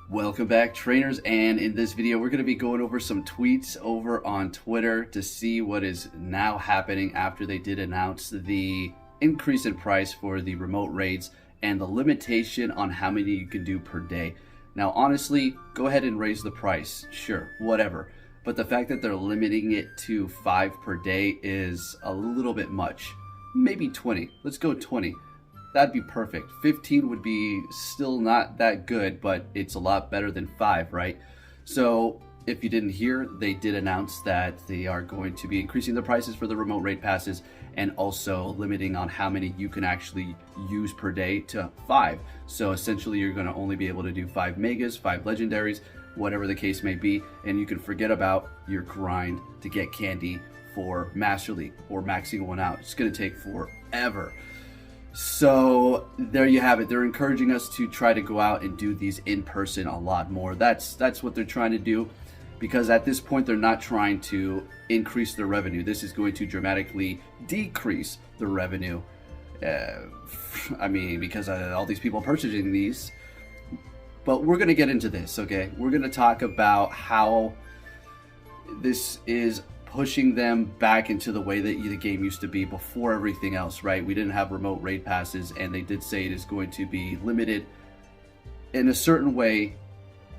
Welcome back, trainers, and in this video we're going to be going over some tweets over on Twitter to see what is now happening after they did announce the increase in price for the remote raids and the limitation on how many you can do per day. Now honestly, go ahead and raise the price, sure, whatever, but the fact that they're limiting it to 5 per day is a little bit much. Maybe 20, let's go 20. That'd be perfect. 15 would be still not that good, but it's a lot better than 5, right? So if you didn't hear, they did announce that they are going to be increasing the prices for the remote raid passes and also limiting on how many you can actually use per day to 5. So essentially you're going to only be able to do 5 megas, 5 legendaries, whatever the case may be, and you can forget about your grind to get candy for Master League or maxing one out. It's going to take forever. So there you have it. They're encouraging us to try to go out and do these in person a lot more. That's what they're trying to do, because at this point they're not trying to increase their revenue. This is going to dramatically decrease the revenue. I mean, because all these people purchasing these. But we're going to get into this, okay? We're going to talk about how this is pushing them back into the way that the game used to be before everything else, right? We didn't have remote raid passes, and they did say it is going to be limited in a certain way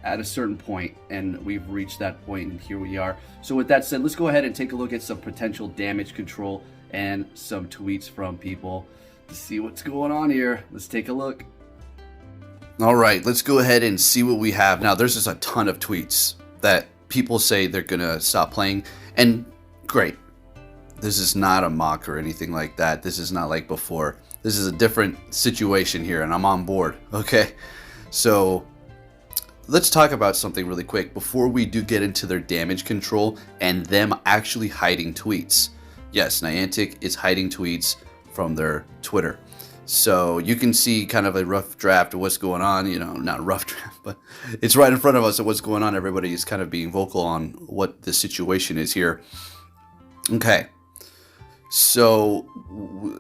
at a certain point, and we've reached that point, and here we are. So with that said, let's go ahead and take a look at some potential damage control and some tweets from people to see what's going on here. Let's take a look. All right, let's go ahead and see what we have. Now, there's just a ton of tweets that people say they're gonna stop playing, and great, this is not a mock or anything like that. This is not like before. This is a different situation here, and I'm on board. Okay, so let's talk about something really quick before we do get into their damage control and them actually hiding tweets. Yes, Niantic is hiding tweets from their Twitter. So you can see kind of a rough draft of what's going on, you know, not a rough draft, but it's right in front of us of what's going on. Everybody is kind of being vocal on what the situation is here. Okay. So,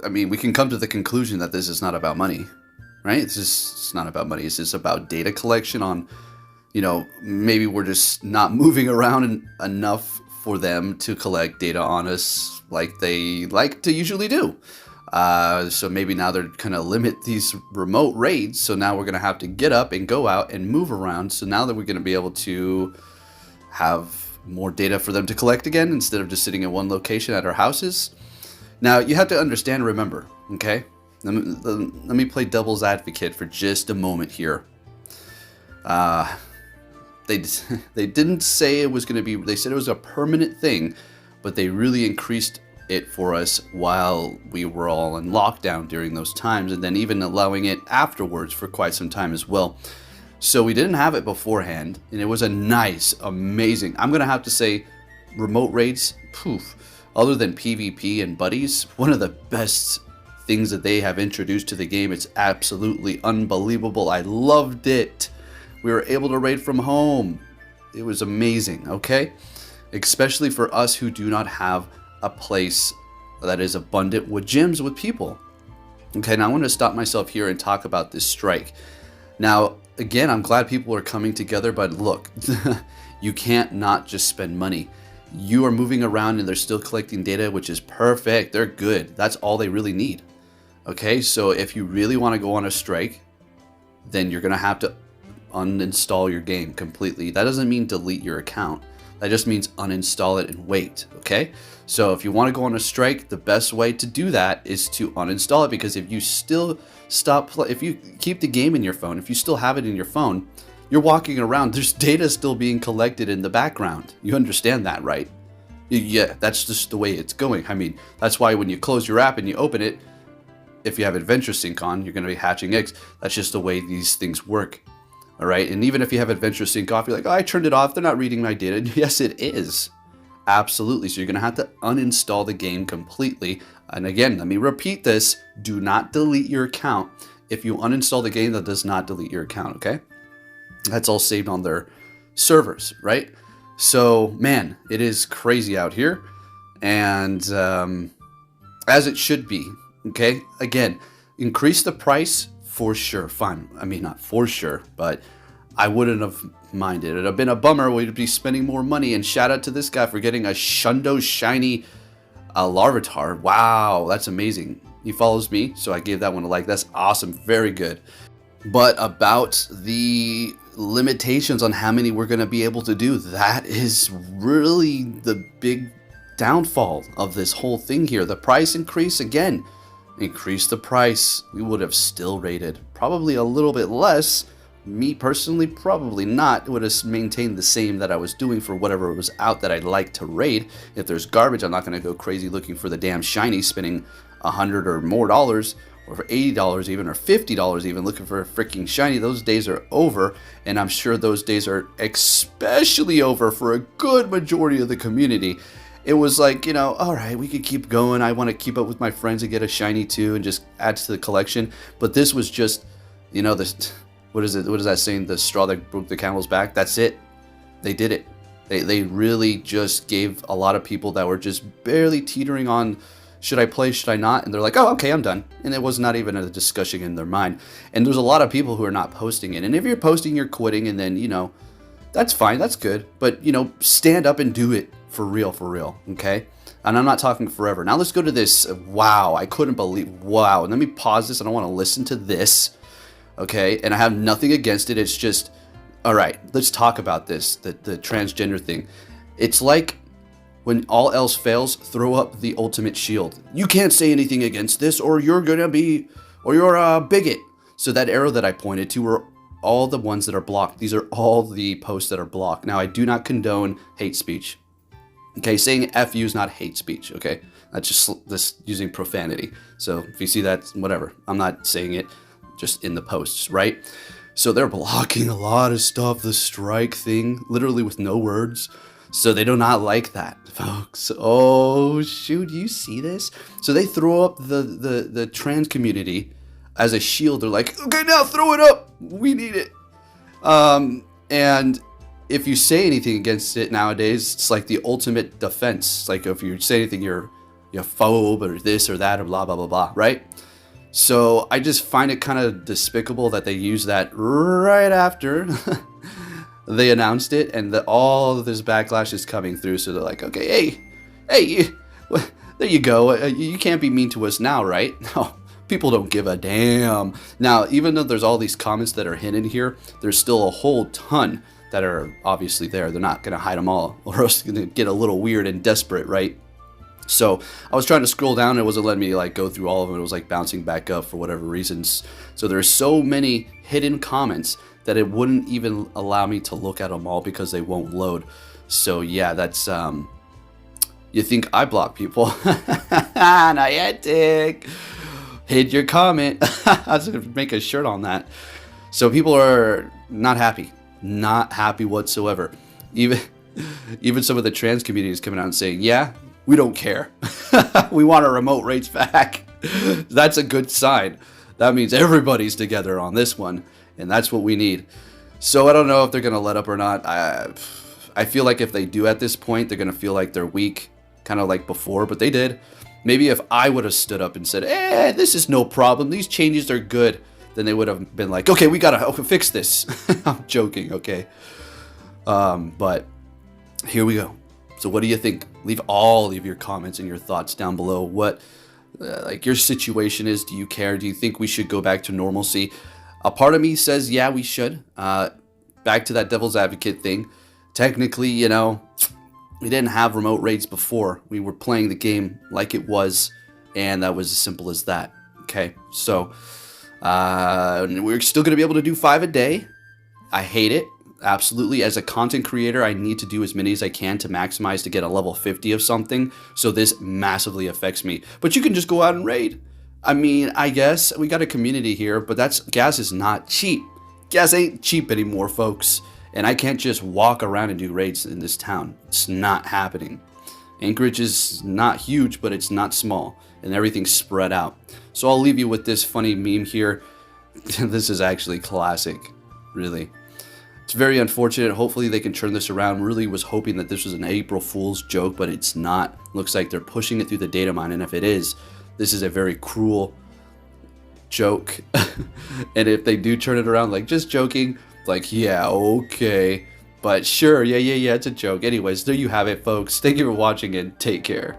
I mean, we can come to the conclusion that this is not about money, right? It's not about money. It's just about data collection on, you know, maybe we're just not moving around enough for them to collect data on us like they like to usually do. So maybe now they're going to limit these remote raids. So now we're going to have to get up and go out and move around. So now that we're going to be able to have more data for them to collect again instead of just sitting in one location at our houses. Now you have to understand, remember, okay? Let me play devil's advocate for just a moment here. They didn't say it was going to be, they said it was a permanent thing, but they really increased it for us while we were all in lockdown during those times, and then even allowing it afterwards for quite some time as well. So we didn't have it beforehand, and it was a nice, amazing, I'm gonna have to say, remote raids, poof, other than PvP and buddies, one of the best things that they have introduced to the game. It's absolutely unbelievable. I loved it. We were able to raid from home. It was amazing, okay? Especially for us who do not have a place that is abundant with gyms with people. Okay, now I want to stop myself here and talk about this strike. Now, again, I'm glad people are coming together, but look, you can't not just spend money. You are moving around and they're still collecting data, which is perfect. They're good. That's all they really need. Okay, so if you really want to go on a strike, then you're going to have to uninstall your game completely. That doesn't mean delete your account. That just means uninstall it and wait, okay? So if you want to go on a strike, the best way to do that is to uninstall it, because if you still if you keep the game in your phone, if you still have it in your phone, you're walking around, there's data still being collected in the background. You understand that, right? Yeah, that's just the way it's going. I mean, that's why when you close your app and you open it, if you have Adventure Sync on, you're going to be hatching eggs. That's just the way these things work. All right, and even if you have Adventure Sync off, you're like, oh, I turned it off. They're not reading my data. Yes, it is. Absolutely. So you're going to have to uninstall the game completely. And again, let me repeat this. Do not delete your account. If you uninstall the game, that does not delete your account, okay? That's all saved on their servers, right? So, man, it is crazy out here. And as it should be, okay? Again, increase the price for sure. Fine. I mean, not for sure, but I wouldn't have minded. It would have been a bummer. We'd be spending more money. And shout out to this guy for getting a Shundo Shiny Larvitar. Wow, that's amazing. He follows me, so I gave that one a like. That's awesome. Very good. But about the limitations on how many we're going to be able to do, that is really the big downfall of this whole thing here. The price increase, again, increase the price. We would have still rated probably a little bit less. Me personally, probably not. It would have maintained the same that I was doing for whatever was out that I'd like to raid. If there's garbage, I'm not going to go crazy looking for the damn shiny, spending $100 or more, or for $80 even, or $50 even, looking for a freaking shiny. Those days are over, and I'm sure those days are especially over for a good majority of the community. It was like, you know, all right, we could keep going. I want to keep up with my friends and get a shiny too and just add to the collection. But this was just, you know, this... What is it? What is that saying? The straw that broke the camel's back? That's it. They did it. They really just gave a lot of people that were just barely teetering on, should I play, should I not? And they're like, oh, okay, I'm done. And it was not even a discussion in their mind. And there's a lot of people who are not posting it. And if you're posting, you're quitting, and then, you know, that's fine. That's good. But, you know, stand up and do it for real, okay? And I'm not talking forever. Now let's go to this. Wow, I couldn't believe. Wow. And let me pause this. I don't want to listen to this. Okay, and I have nothing against it. It's just, all right, let's talk about this, the transgender thing. It's like when all else fails, throw up the ultimate shield. You can't say anything against this, or you're a bigot. So that arrow that I pointed to were all the ones that are blocked. These are all the posts that are blocked. Now, I do not condone hate speech. Okay, saying F you is not hate speech, okay? That's just using profanity. So if you see that, whatever. I'm not saying it. Just in the posts, right? So they're blocking a lot of stuff, the strike thing, literally with no words. So they do not like that, folks. Oh, shoot, you see this? So they throw up the trans community as a shield. They're like, okay, now throw it up. We need it. And if you say anything against it nowadays, it's like the ultimate defense. It's like if you say anything, you're phobe or this or that or blah, blah, blah, blah, right? So I just find it kind of despicable that they use that right after they announced it, and that all of this backlash is coming through. So they're like, okay, hey, there you go. You can't be mean to us now, right? No, people don't give a damn. Now, even though there's all these comments that are hidden here, there's still a whole ton that are obviously there. They're not going to hide them all, or else it's going to get a little weird and desperate, right? So I was trying to scroll down, and it wasn't letting me like go through all of them. It was like bouncing back up for whatever reasons. So there's so many hidden comments that it wouldn't even allow me to look at them all because they won't load. So yeah, that's you think I block people? Niantic, hid your comment. I was gonna make a shirt on that. So people are not happy whatsoever. Even some of the trans community is coming out and saying, yeah, we don't care. We want our remote rates back. That's a good sign. That means everybody's together on this one, and that's what we need. So I don't know if they're going to let up or not. I feel like if they do at this point, they're going to feel like they're weak, kind of like before, but they did. Maybe if I would have stood up and said, this is no problem, these changes are good, then they would have been like, okay, we got to fix this. I'm joking, okay? But here we go. So what do you think? Leave all of your comments and your thoughts down below. What like your situation is. Do you care? Do you think we should go back to normalcy? A part of me says, yeah, we should. Back to that devil's advocate thing. Technically, you know, we didn't have remote raids before. We were playing the game like it was, and that was as simple as that. Okay, so we're still going to be able to do 5 a day. I hate it. Absolutely. As a content creator, I need to do as many as I can to maximize to get a level 50 of something. So this massively affects me. But you can just go out and raid. I mean, I guess we got a community here, but gas is not cheap. Gas ain't cheap anymore, folks. And I can't just walk around and do raids in this town. It's not happening. Anchorage is not huge, but it's not small. And everything's spread out. So I'll leave you with this funny meme here. This is actually classic, really. It's very unfortunate. Hopefully they can turn this around. Really was hoping that this was an April Fool's joke, but it's not. Looks like they're pushing it through the data mine, and if it is, this is a very cruel joke. And if they do turn it around, like just joking, Like, yeah, okay. But sure, yeah, it's a joke. Anyways, there you have it, folks. Thank you for watching and take care.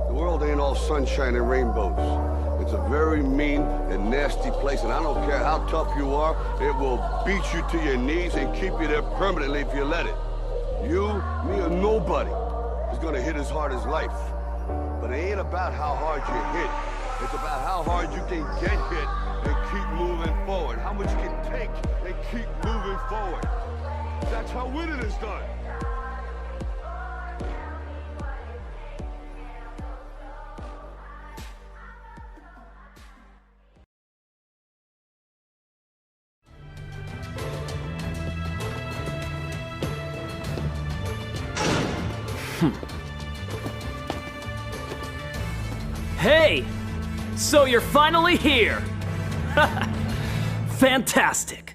The world ain't all sunshine and rainbows. It's a very mean and nasty place, and I don't care how tough you are, it will beat you to your knees and keep you there permanently if you let it. You, me, or nobody is gonna hit as hard as life. But it ain't about how hard you hit. It's about how hard you can get hit and keep moving forward. How much you can take and keep moving forward. That's how winning is done. Hey! So you're finally here! Fantastic!